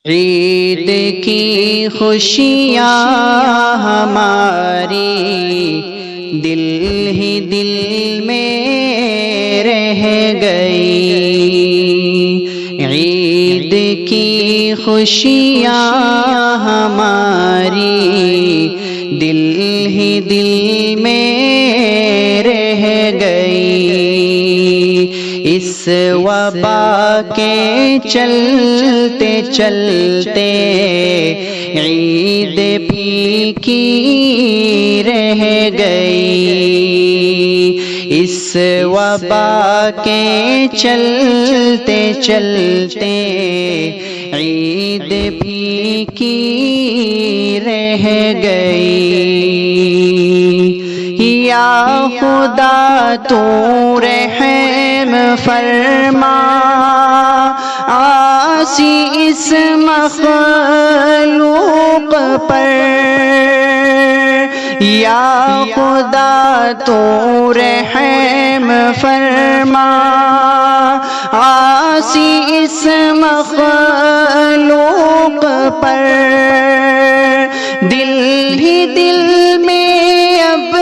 عید کی خوشیاں ہماری دل ہی دل میں رہ گئی، عید کی خوشیاں ہماری دل ہی دل میں رہ گئی، اس وبا کے چلتے چلتے عید پھیکی رہ گئی، اس وبا کے چلتے چلتے عید پھیکی رہ گئی۔ یا خدا تو رحم فرما آسی اس مخلوق پر، یا خدا تو رحم فرما آسی اس مخلوق پر، دل ہی دل میں اب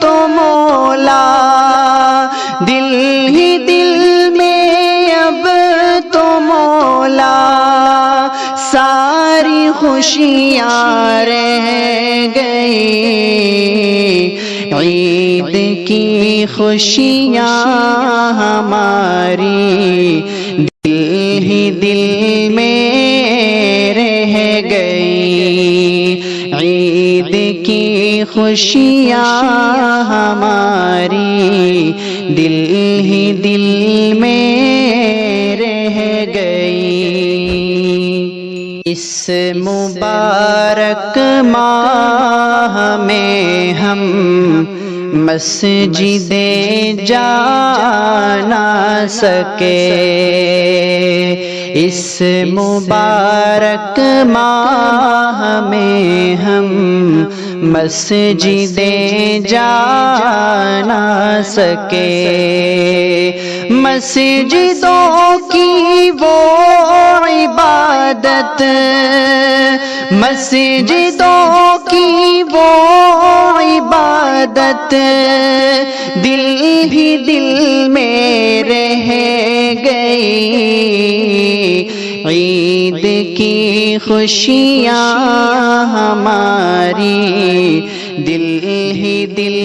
تو مولا، دل ہی دل میں اب تو مولا ساری خوشیاں رہ گئی، عید کی خوشیاں ہماری دل ہی دل میں رہ گئی، عید کی خوشیاں ہماری دل ہی دل میں رہ گئی۔ اس مبارک ماہ میں ہم مسجد جا نہ سکے، اس مبارک ماہ میں ہم مسجد جا نہ سکے، مسجدوں کی وہ عبادت، مسجدوں کی وہ عبادت دل ہی دل میں رہ گئی، عید کی خوشیاں ہماری دل ہی دل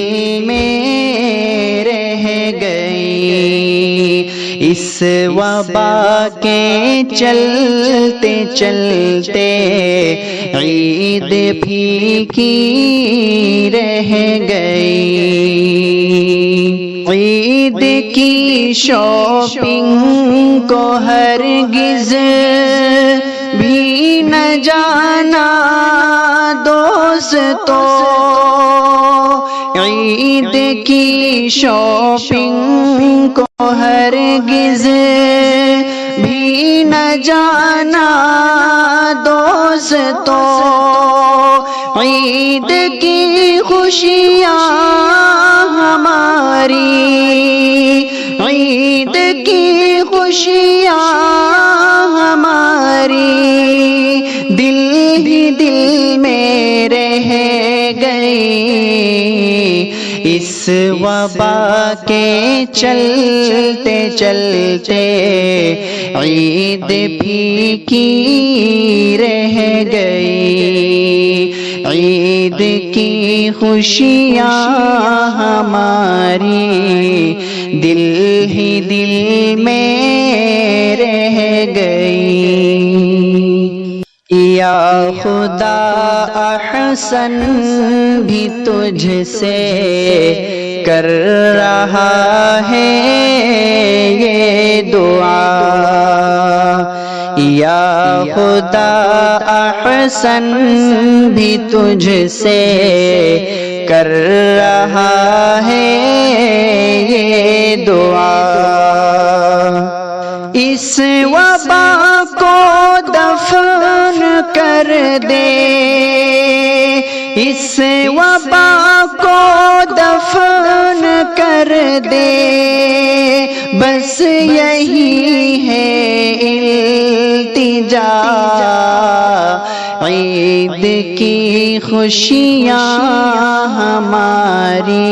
میں رہ گئی، اس وبا کے چلتے چلتے عید پھیکی رہ گئی، عید کی شاپنگ کو ہرگز بھی نہ جانا دوستو، عید کی شاپنگ کو ہرگز بھی نہ جانا دوستو، عید کی خوشیاں ہماری، عید کی خوشیاں ہماری دل ہی دل میں رہ گئی، اس وبا کے چلتے چلتے عید پھیکی رہ گئی، عید کی خوشیاں ہماری دل ہی دل میں رہ گئی، یا خدا احسن بھی تجھ سے کر رہا ہے یہ دعا، یا خدا احسن بھی تجھ سے کر رہا ہے یہ دعا، اس وبا کو دفن کر دے، اس وبا کو دفن کر دے، بس یہی ہے التجا خوشیاں ہماری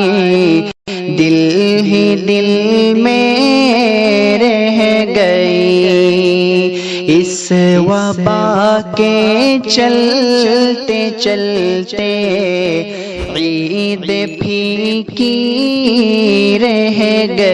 دل ہی دل میں رہ گئی، اس وبا کے چلتے چلتے عید پھیکی رہ گئی۔